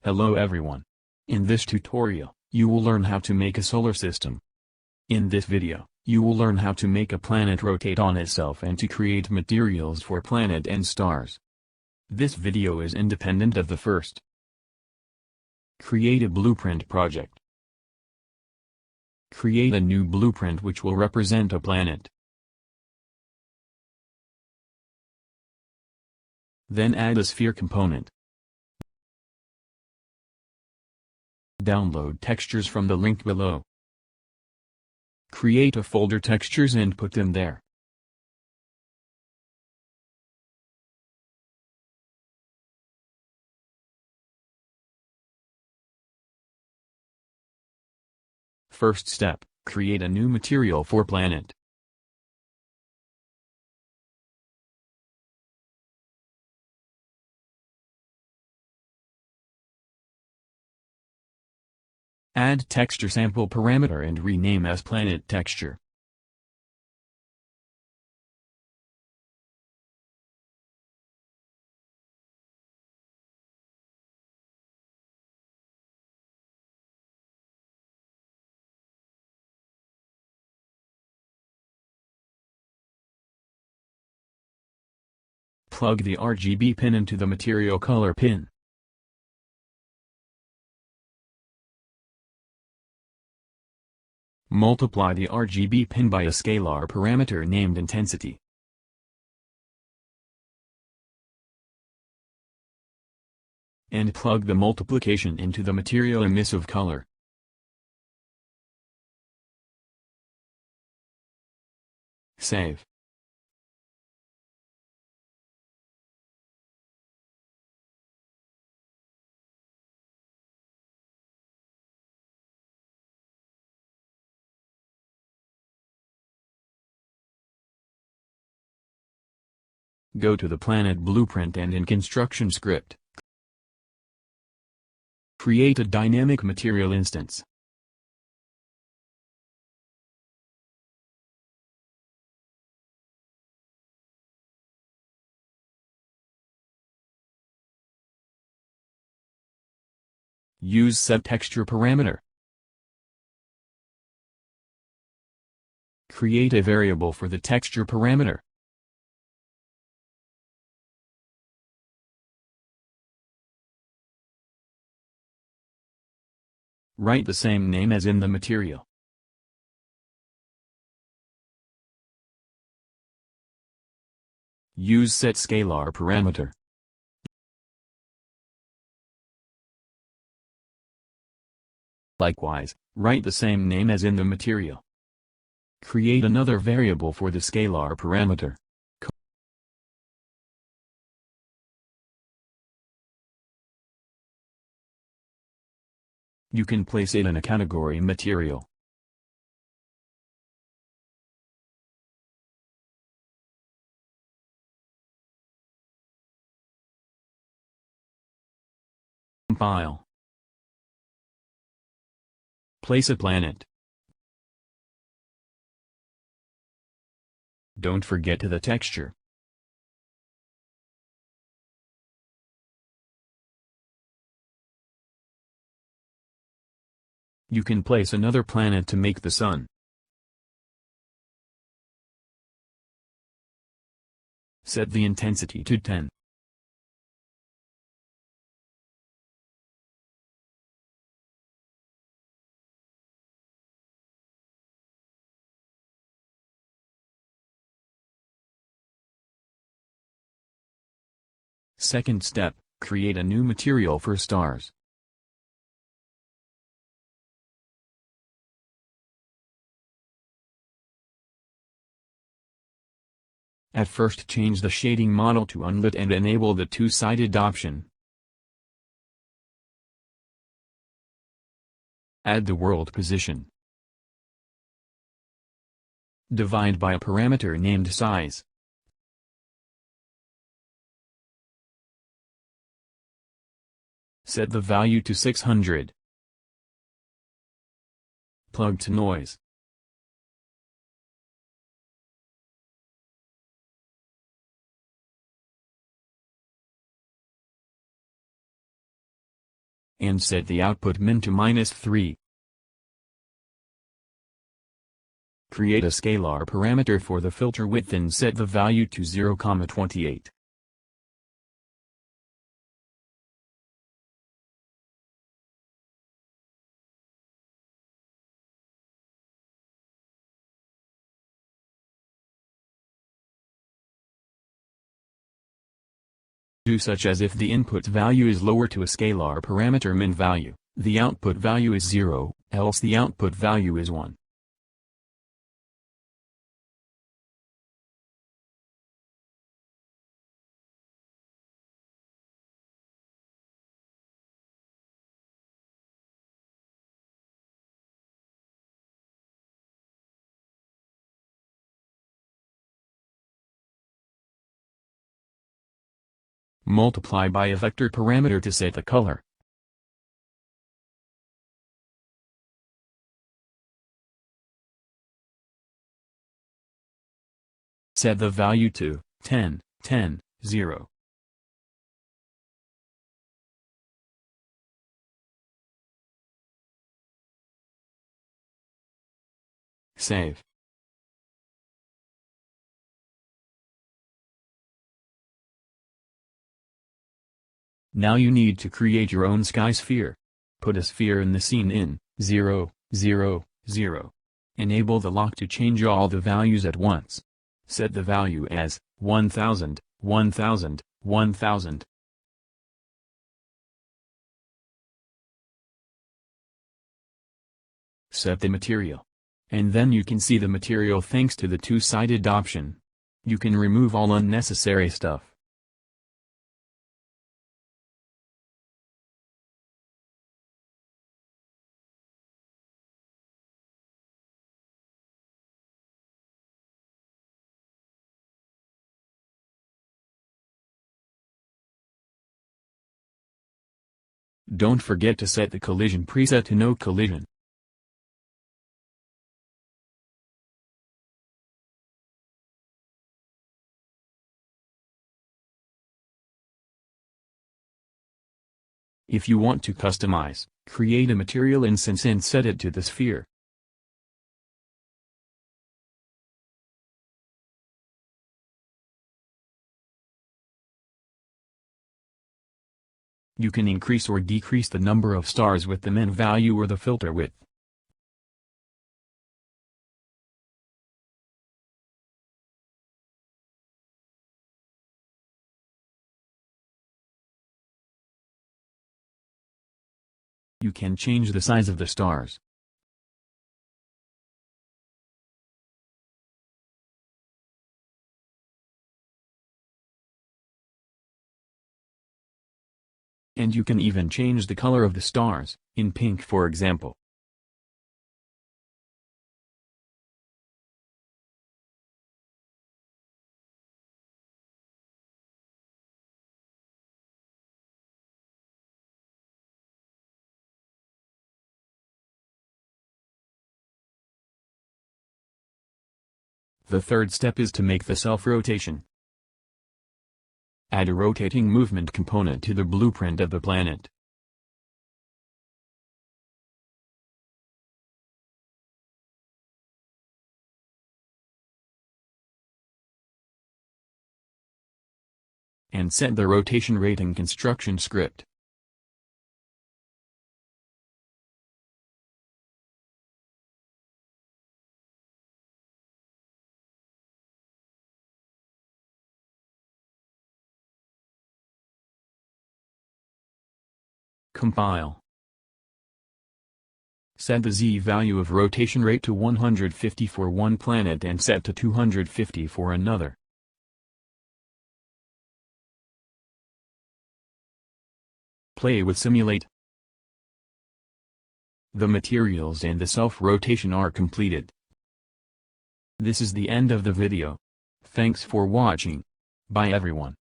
Hello everyone. In this tutorial, you will learn how to make a solar system. In this video, you will learn how to make a planet rotate on itself and to create materials for planet and stars. This video is independent of the first. Create a blueprint project. Create a new blueprint which will represent a planet. Then add a sphere component. Download textures from the link below. Create a folder textures and put them there. First step, create a new material for planet. Add texture sample parameter and rename as planet texture. Plug the RGB pin into the material color pin. Multiply the RGB pin by a scalar parameter named intensity. And plug the multiplication into the material emissive color. Save. Go to the planet blueprint and in construction script, create a dynamic material instance. Use set texture parameter. Create a variable for the texture parameter. Write the same name as in the material. Use set scalar parameter. Likewise, write the same name as in the material. Create another variable for the scalar parameter. You can place it in a category material. Compile. Place a planet. Don't forget the texture. You can place another planet to make the sun. Set the intensity to 10. Second step, create a new material for stars. At first change the shading model to unlit and enable the two-sided option. Add the world position. Divide by a parameter named size. Set the value to 600. Plug to noise. and set the output min to -3. Create a scalar parameter for the filter width and set the value to 0,28. Do such as if the input value is lower to a scalar parameter min value, the output value is 0, else the output value is 1. Multiply by a vector parameter to set the color. Set the value to 10, 10, 0. Save. Now you need to create your own sky sphere. Put a sphere in the scene in 0, 0, 0. Enable the lock to change all the values at once. Set the value as 1000, 1000, 1000. Set the material. And then you can see the material thanks to the two-sided option. You can remove all unnecessary stuff. Don't forget to set the collision preset to no collision. If you want to customize, create a material instance and set it to the sphere. You can increase or decrease the number of stars with the min value or the filter width. You can change the size of the stars. And you can even change the color of the stars, in pink for example. The third step is to make the self-rotation. Add a rotating movement component to the blueprint of the planet. And set the rotation rate in construction script. Compile. Set the z value of rotation rate to 150 for one planet and set to 250 for another. Play with simulate. The materials and the self-rotation are completed. This is the end of the video. Thanks for watching. Bye everyone.